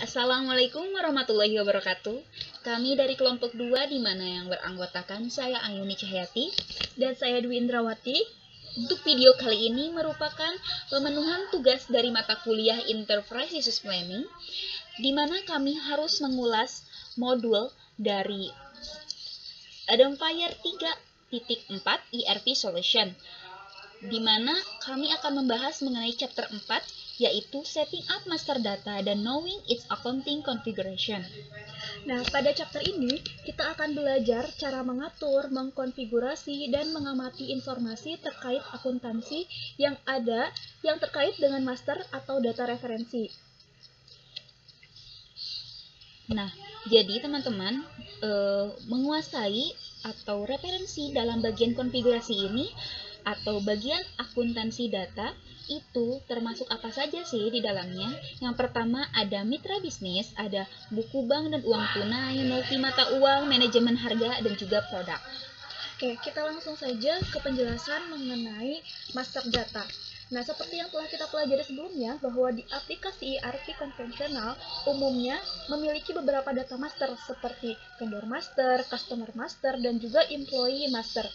Assalamualaikum warahmatullahi wabarakatuh. Kami dari kelompok 2 di mana yang beranggotakan saya Ayuni Cahyati dan saya Dwi Indrawati. Untuk video kali ini merupakan pemenuhan tugas dari mata kuliah Enterprise Resource Planning, di mana kami harus mengulas modul dari Adempire 3.4 ERP Solution, di mana kami akan membahas mengenai chapter 4, yaitu Setting up Master Data dan Knowing its Accounting Configuration. Nah, pada chapter ini kita akan belajar cara mengatur, mengkonfigurasi, dan mengamati informasi terkait akuntansi yang ada yang terkait dengan master atau data referensi. Nah, jadi teman-teman menguasai atau referensi dalam bagian konfigurasi ini atau bagian akuntansi data itu termasuk apa saja sih di dalamnya? Yang pertama ada mitra bisnis, ada buku bank dan uang tunai, multi mata uang, manajemen harga, dan juga produk. Oke, kita langsung saja ke penjelasan mengenai master data. Nah, seperti yang telah kita pelajari sebelumnya, bahwa di aplikasi ERP konvensional umumnya memiliki beberapa data master seperti vendor master, customer master, dan juga employee master.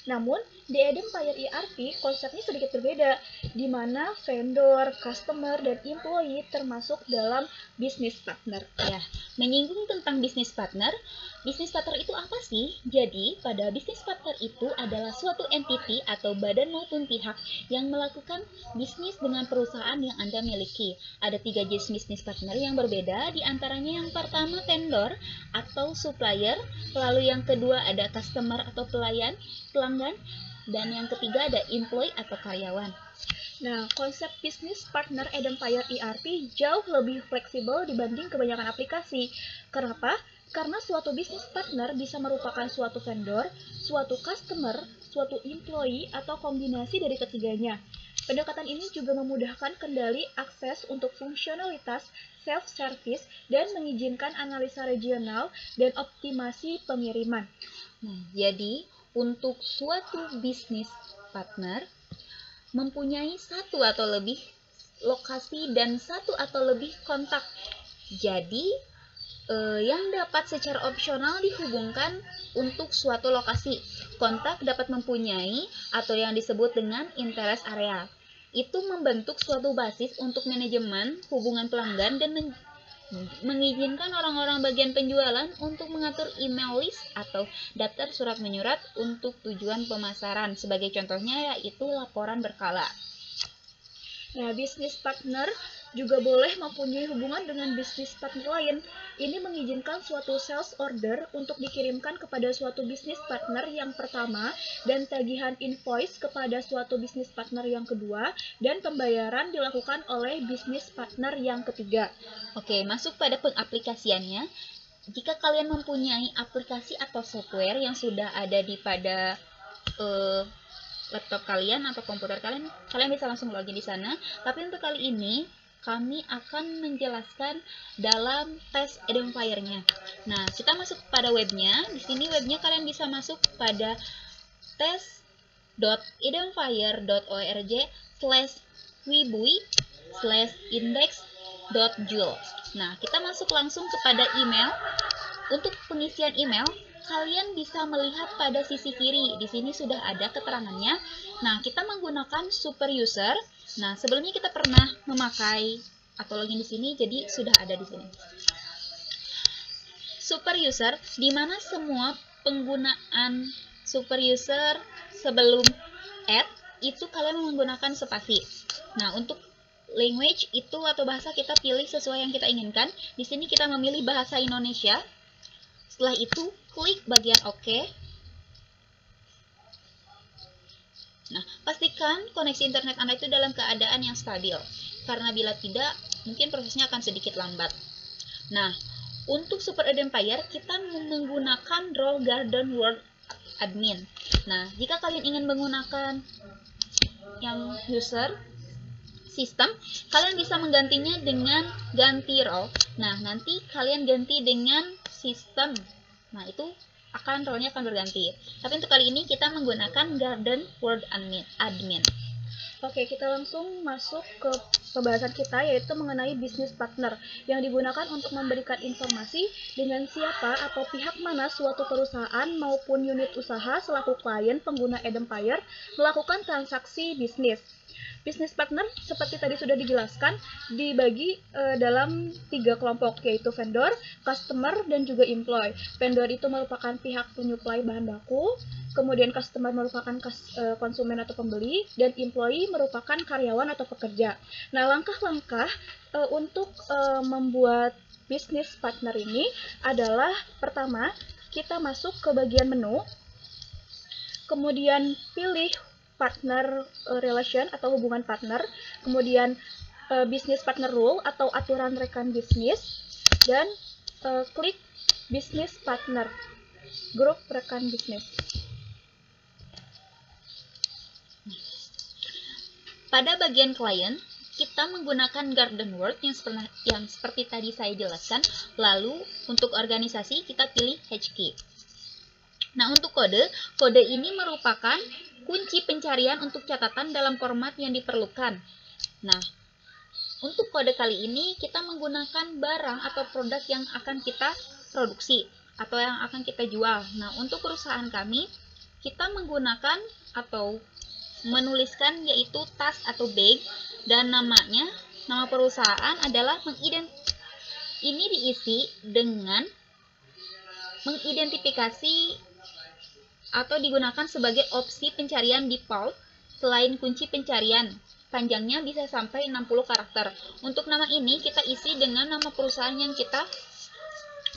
Namun, di Adempire ERP konsepnya sedikit berbeda, di mana vendor, customer, dan employee termasuk dalam business partner. Ya, menyinggung tentang business partner itu apa sih? Jadi, pada business partner itu adalah suatu entity atau badan maupun pihak yang melakukan bisnis dengan perusahaan yang Anda miliki. Ada 3 jenis business partner yang berbeda, di antaranya yang pertama vendor atau supplier, lalu yang kedua ada customer atau pelanggan, dan yang ketiga ada employee atau karyawan. Nah, konsep business partner Adempire ERP jauh lebih fleksibel dibanding kebanyakan aplikasi. Kenapa? Karena suatu business partner bisa merupakan suatu vendor, suatu customer, suatu employee, atau kombinasi dari ketiganya. Pendekatan ini juga memudahkan kendali akses untuk fungsionalitas self-service dan mengizinkan analisa regional dan optimasi pengiriman. Nah, jadi untuk suatu business partner mempunyai satu atau lebih lokasi dan satu atau lebih kontak. Jadi, yang dapat secara opsional dihubungkan untuk suatu lokasi. Kontak dapat mempunyai atau yang disebut dengan interest area. Itu membentuk suatu basis untuk manajemen hubungan pelanggan dan mengizinkan orang-orang bagian penjualan untuk mengatur email list atau daftar surat menyurat untuk tujuan pemasaran. Sebagai contohnya yaitu laporan berkala. Nah, business partner juga boleh mempunyai hubungan dengan bisnis partner lain. Ini mengizinkan suatu sales order untuk dikirimkan kepada suatu bisnis partner yang pertama dan tagihan invoice kepada suatu bisnis partner yang kedua dan pembayaran dilakukan oleh bisnis partner yang ketiga. Oke, masuk pada pengaplikasiannya. Jika kalian mempunyai aplikasi atau software yang sudah ada di pada laptop kalian atau komputer kalian bisa langsung login di sana. Tapi untuk kali ini kami akan menjelaskan dalam tes Adempire-nya. Nah, kita masuk pada webnya. Di sini webnya kalian bisa masuk pada tes.adempire.org/wibui/index.jul. Nah, kita masuk langsung kepada email. Untuk pengisian email, kalian bisa melihat pada sisi kiri. Di sini sudah ada keterangannya. Nah, kita menggunakan super user. Nah, sebelumnya kita pernah memakai atau login di sini, jadi sudah ada di sini. Super user, di mana semua penggunaan super user sebelum add itu kalian menggunakan spasi. Nah, untuk language itu atau bahasa kita pilih sesuai yang kita inginkan. Di sini kita memilih bahasa Indonesia. Setelah itu, klik bagian OK. Nah, pastikan koneksi internet Anda itu dalam keadaan yang stabil. Karena bila tidak, mungkin prosesnya akan sedikit lambat. Nah, untuk Super Adempire, kita menggunakan role Garden World Admin. Nah, jika kalian ingin menggunakan yang user sistem, kalian bisa menggantinya dengan ganti role. Nah, nanti kalian ganti dengan sistem. Nah, itu role-nya akan berganti. Tapi untuk kali ini kita menggunakan Garden World Admin. Oke, kita langsung masuk ke pembahasan kita, yaitu mengenai bisnis partner yang digunakan untuk memberikan informasi dengan siapa atau pihak mana suatu perusahaan maupun unit usaha selaku klien pengguna Edempire melakukan transaksi bisnis. Bisnis partner seperti tadi sudah dijelaskan dibagi dalam 3 kelompok, yaitu vendor, customer, dan juga employee. Vendor itu merupakan pihak penyuplai bahan baku, kemudian customer merupakan konsumen atau pembeli, dan employee merupakan karyawan atau pekerja. Nah, langkah-langkah untuk membuat bisnis partner ini adalah pertama, kita masuk ke bagian menu, kemudian pilih partner relation atau hubungan partner, kemudian business partner rule atau aturan rekan bisnis, dan klik business partner, grup rekan bisnis. Pada bagian klien, kita menggunakan garden word yang seperti tadi saya jelaskan. Lalu untuk organisasi kita pilih HK. Nah, untuk kode ini merupakan kunci pencarian untuk catatan dalam format yang diperlukan. Nah, untuk kode kali ini kita menggunakan barang atau produk yang akan kita produksi atau yang akan kita jual. Nah, untuk perusahaan kami, kita menggunakan atau menuliskan yaitu tas atau bag, dan nama perusahaan adalah ini diisi dengan mengidentifikasi atau digunakan sebagai opsi pencarian default selain kunci pencarian. Panjangnya bisa sampai 60 karakter. Untuk nama ini kita isi dengan nama perusahaan yang kita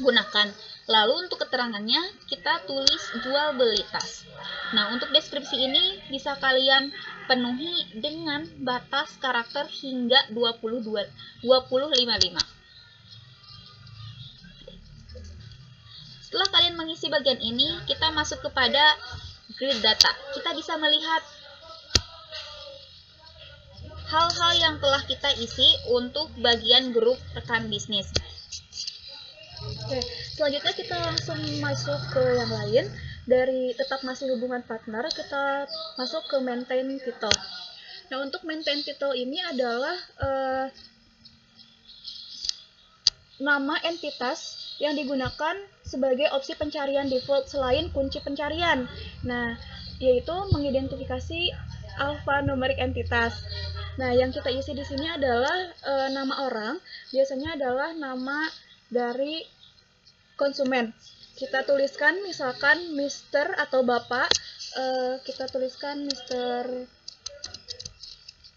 gunakan. Lalu untuk keterangannya kita tulis jual beli tas. Nah, untuk deskripsi ini bisa kalian penuhi dengan batas karakter hingga 2055. Setelah kalian mengisi bagian ini, kita masuk kepada grid data. Kita bisa melihat hal-hal yang telah kita isi untuk bagian grup rekan bisnis. Oke, selanjutnya kita langsung masuk ke yang lain. Dari tetap masih hubungan partner, kita masuk ke maintain title. Nah, untuk maintain title ini adalah nama entitas yang digunakan sebagai opsi pencarian default selain kunci pencarian. Nah, yaitu mengidentifikasi alphanumerik entitas. Nah, yang kita isi di sini adalah nama orang, biasanya adalah nama dari konsumen. Kita tuliskan misalkan Mr. atau Bapak, kita tuliskan Mr.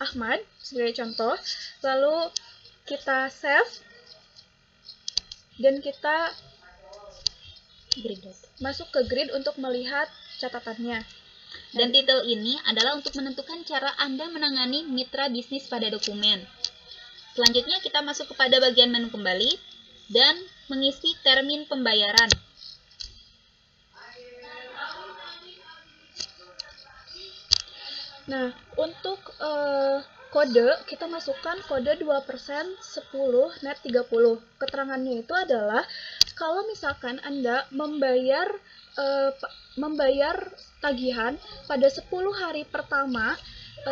Ahmad sebagai contoh, lalu kita save, dan kita masuk ke grid untuk melihat catatannya. Dan titel ini adalah untuk menentukan cara Anda menangani mitra bisnis pada dokumen. Selanjutnya kita masuk kepada bagian menu kembali dan mengisi termin pembayaran. Nah, untuk kode, kita masukkan kode 2%, 10, net 30. Keterangannya itu adalah kalau misalkan Anda membayar tagihan pada 10 hari pertama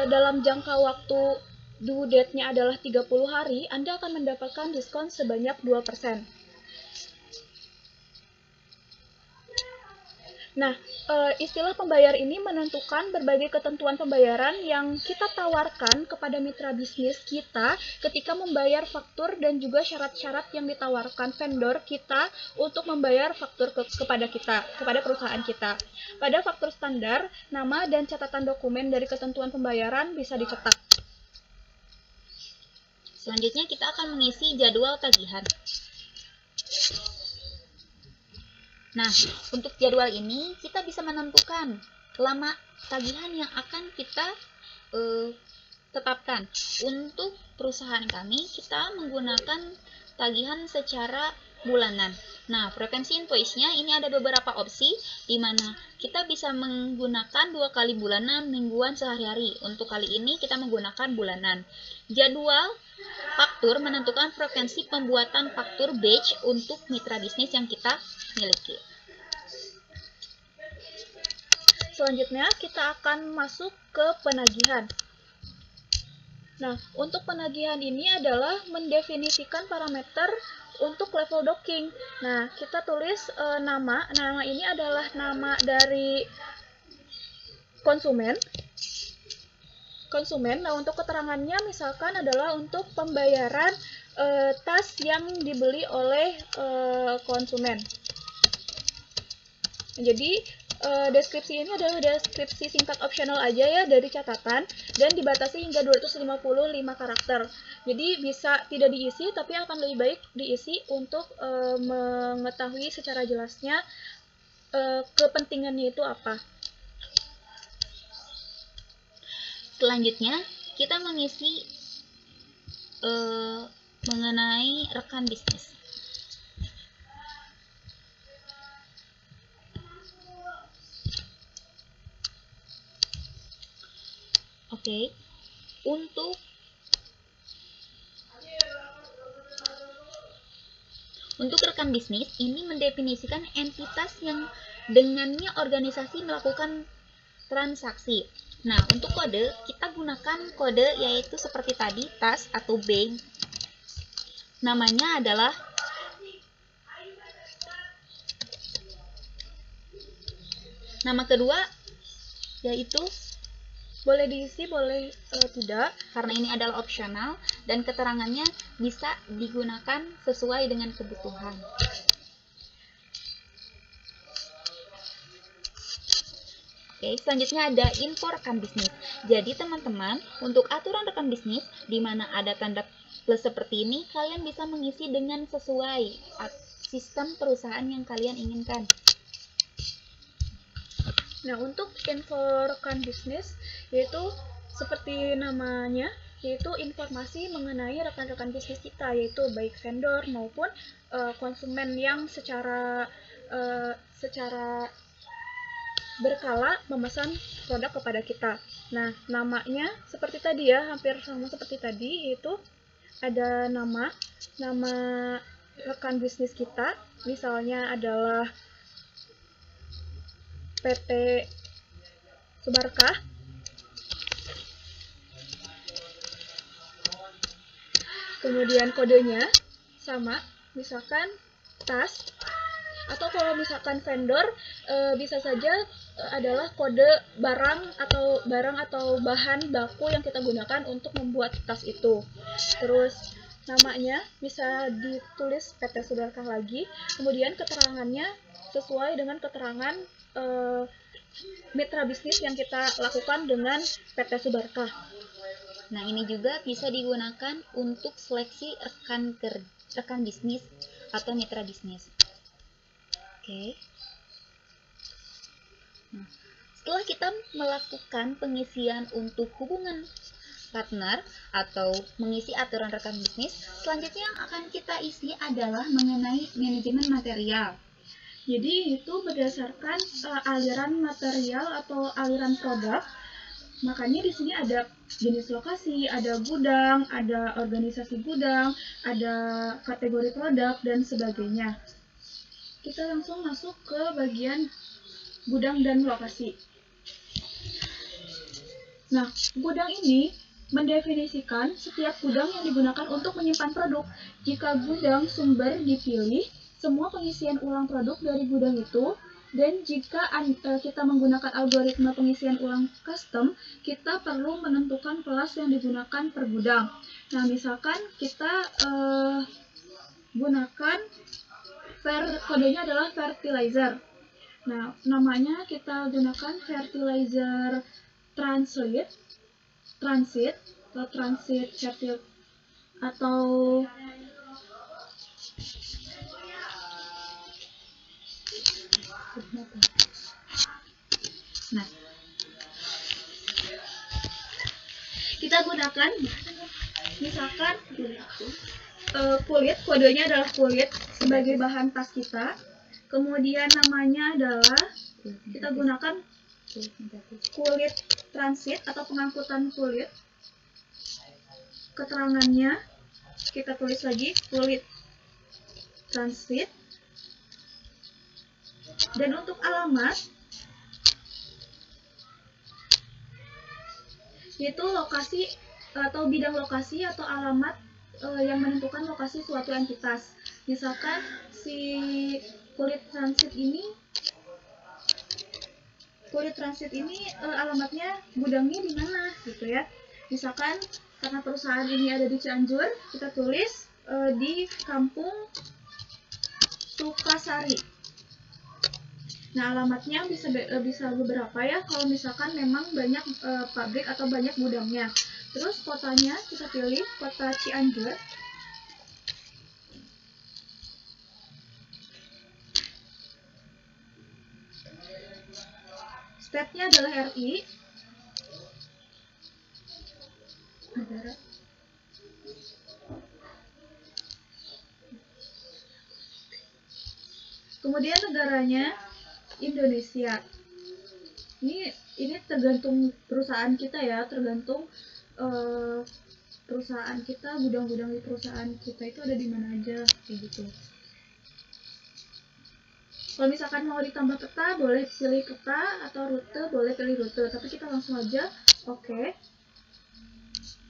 dalam jangka waktu due date-nya adalah 30 hari, Anda akan mendapatkan diskon sebanyak 2%. Nah, istilah pembayar ini menentukan berbagai ketentuan pembayaran yang kita tawarkan kepada mitra bisnis kita ketika membayar faktur dan juga syarat-syarat yang ditawarkan vendor kita untuk membayar faktur kepada perusahaan kita. Pada faktur standar, nama dan catatan dokumen dari ketentuan pembayaran bisa dicetak. Selanjutnya kita akan mengisi jadwal tagihan. Nah, untuk jadwal ini kita bisa menentukan lama tagihan yang akan kita tetapkan. Untuk perusahaan kami, kita menggunakan tagihan secara bulanan. Nah, frekuensi invoice-nya ini ada beberapa opsi, di mana kita bisa menggunakan 2 kali bulanan, mingguan, sehari-hari. Untuk kali ini kita menggunakan bulanan. Jadwal faktur menentukan frekuensi pembuatan faktur batch untuk mitra bisnis yang kita miliki. Selanjutnya kita akan masuk ke penagihan. Nah, untuk penagihan ini adalah mendefinisikan parameter untuk level docking. Nah, kita tulis nama. Nama ini adalah nama dari konsumen. Nah, untuk keterangannya misalkan adalah untuk pembayaran tas yang dibeli oleh konsumen. Jadi deskripsi ini adalah deskripsi singkat opsional aja ya dari catatan dan dibatasi hingga 255 karakter. Jadi bisa tidak diisi tapi akan lebih baik diisi untuk mengetahui secara jelasnya kepentingannya itu apa. Selanjutnya kita mengisi mengenai rekan bisnis. Oke, untuk rekan bisnis ini mendefinisikan entitas yang dengannya organisasi melakukan transaksi. Nah, untuk kode kita gunakan kode yaitu seperti tadi tas atau bank. Namanya adalah nama kedua yaitu boleh diisi, boleh tidak, karena ini adalah opsional dan keterangannya bisa digunakan sesuai dengan kebutuhan. Oke, selanjutnya ada info rekan bisnis. Jadi teman-teman, untuk aturan rekan bisnis, di mana ada tanda plus seperti ini, kalian bisa mengisi dengan sesuai sistem perusahaan yang kalian inginkan. Nah, untuk info rekan bisnis, yaitu seperti namanya, yaitu informasi mengenai rekan-rekan bisnis kita, yaitu baik vendor maupun konsumen yang secara berkala memesan produk kepada kita. Nah, namanya seperti tadi ya, hampir sama seperti tadi, yaitu ada nama rekan bisnis kita, misalnya adalah PT Subarkah. Kemudian kodenya sama, misalkan tas, atau kalau misalkan vendor bisa saja adalah kode barang atau bahan baku yang kita gunakan untuk membuat tas itu. Terus namanya bisa ditulis PT Subarkah lagi, kemudian keterangannya sesuai dengan keterangan mitra bisnis yang kita lakukan dengan PT Subarkah. Nah, ini juga bisa digunakan untuk seleksi rekan bisnis atau mitra bisnis. Oke. Nah, setelah kita melakukan pengisian untuk hubungan partner atau mengisi aturan rekan bisnis, selanjutnya yang akan kita isi adalah mengenai manajemen material. Jadi itu berdasarkan aliran material atau aliran produk. Makanya di sini ada jenis lokasi, ada gudang, ada organisasi gudang, ada kategori produk dan sebagainya. Kita langsung masuk ke bagian gudang dan lokasi. Nah, gudang ini mendefinisikan setiap gudang yang digunakan untuk menyimpan produk. Jika gudang sumber dipilih, semua pengisian ulang produk dari gudang itu, dan jika kita menggunakan algoritma pengisian ulang custom, kita perlu menentukan kelas yang digunakan per gudang. Nah, misalkan kita gunakan kodenya adalah fertilizer. Nah, namanya kita gunakan fertilizer transit atau Nah, kita gunakan misalkan kulit, kodenya adalah kulit sebagai bahan tas kita. Kemudian namanya adalah kita gunakan kulit transit atau pengangkutan kulit. Keterangannya kita tulis lagi kulit transit. Dan untuk alamat, yaitu lokasi atau bidang lokasi atau alamat yang menentukan lokasi suatu entitas. Misalkan si kulit transit ini alamatnya gudangnya di mana gitu ya. Misalkan karena perusahaan ini ada di Cianjur, kita tulis di Kampung Sukasari. Nah, alamatnya bisa beberapa ya, kalau misalkan memang banyak pabrik atau banyak gudangnya. Terus kotanya kita pilih kota Cianjur. State-nya adalah RI. Negara. Kemudian negaranya Indonesia. Ini tergantung perusahaan kita ya, tergantung perusahaan kita, gudang-gudang di perusahaan kita itu ada di mana aja kayak gitu. Kalau misalkan mau ditambah peta, boleh pilih peta, atau rute, boleh pilih rute. Tapi kita langsung aja, oke.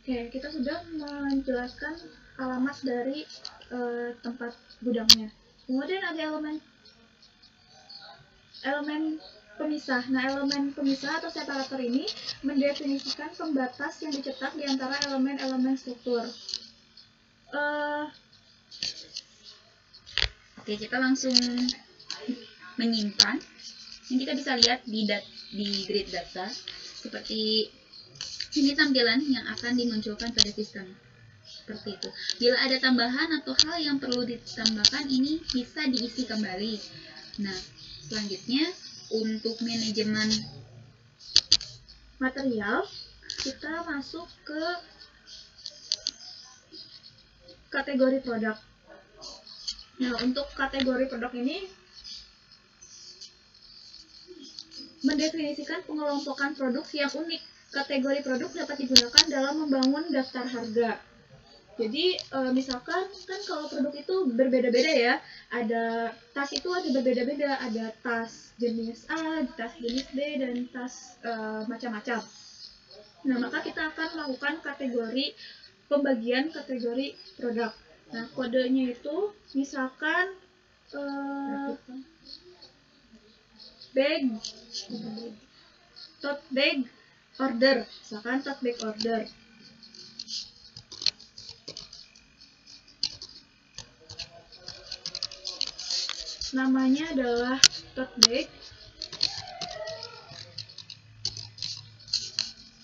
Oke, kita sudah menjelaskan alamat dari tempat gudangnya. Kemudian ada elemen pemisah. Nah, elemen pemisah atau separator ini mendefinisikan pembatas yang dicetak di antara elemen-elemen struktur. Oke, kita langsung menyimpan. Yang kita bisa lihat di grid data seperti ini tampilan yang akan dimunculkan pada sistem. Seperti itu. Bila ada tambahan atau hal yang perlu ditambahkan, ini bisa diisi kembali. Nah, selanjutnya untuk manajemen material, kita masuk ke kategori produk. Nah, untuk kategori produk ini mendefinisikan pengelompokan produk yang unik. Kategori produk dapat digunakan dalam membangun daftar harga. Jadi misalkan kan kalau produk itu berbeda-beda ya, ada tas itu ada berbeda-beda, ada tas jenis A, tas jenis B, dan tas macam-macam. Nah, maka kita akan melakukan pembagian kategori produk. Nah, kodenya itu misalkan bag, tote bag order, misalkan tote bag order. Namanya adalah tote bag.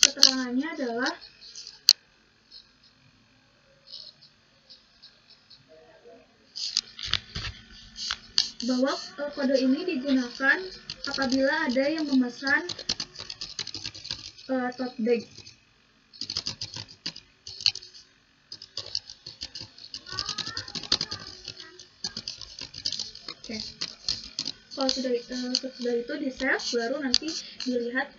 Keterangannya adalah bahwa kode ini digunakan apabila ada yang memesan tote bag. Oke. Kalau sudah itu di save, baru nanti dilihat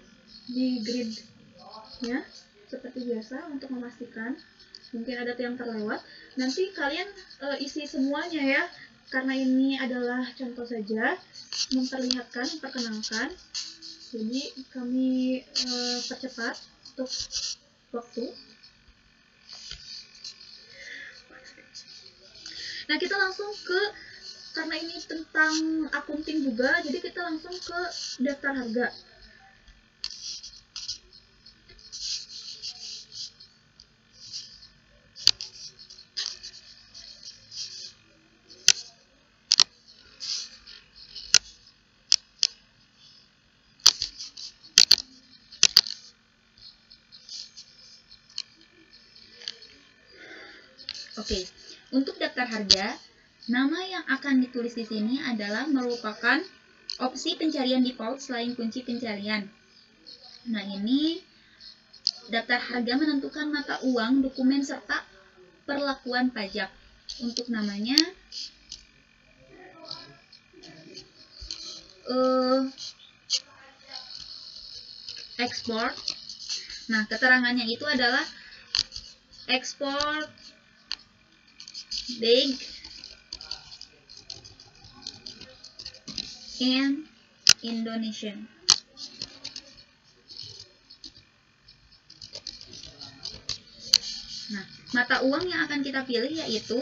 di grid-nya seperti biasa untuk memastikan. Mungkin ada yang terlewat. Nanti kalian isi semuanya ya, karena ini adalah contoh saja, memperkenalkan. Jadi kami percepat untuk waktu. Nah, kita langsung karena ini tentang akunting juga, jadi kita langsung ke daftar harga. Oke, untuk daftar harga, nama yang akan ditulis di sini adalah merupakan opsi pencarian default selain kunci pencarian. Nah, ini daftar harga menentukan mata uang, dokumen, serta perlakuan pajak. Untuk namanya, ekspor. Nah, keterangannya itu adalah ekspor bag in Indonesia. Mata uang yang akan kita pilih yaitu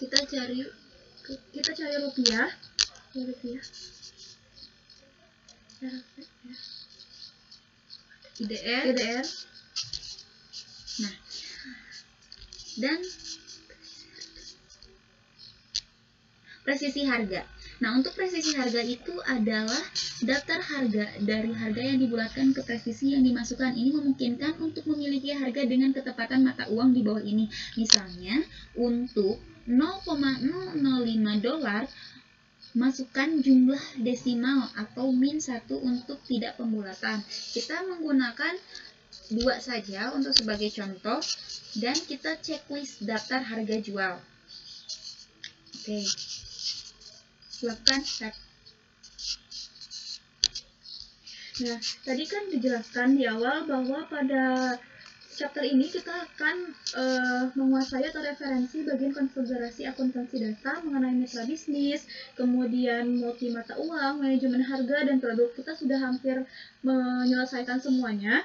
kita cari rupiah. IDR. Nah, dan presisi harga. Nah, untuk presisi harga itu adalah daftar harga dari harga yang dibulatkan ke presisi yang dimasukkan. Ini memungkinkan untuk memiliki harga dengan ketepatan mata uang di bawah ini. Misalnya, untuk 0,005 dolar, masukkan jumlah desimal atau min 1 untuk tidak pembulatan. Kita menggunakan 2 saja untuk sebagai contoh, dan kita checklist daftar harga jual. Oke. Silakan start. Nah, tadi kan dijelaskan di awal bahwa pada chapter ini kita akan menguasai atau referensi bagian konfigurasi akuntansi data mengenai mitra bisnis, kemudian multi mata uang, manajemen harga, dan produk. Kita sudah hampir menyelesaikan semuanya.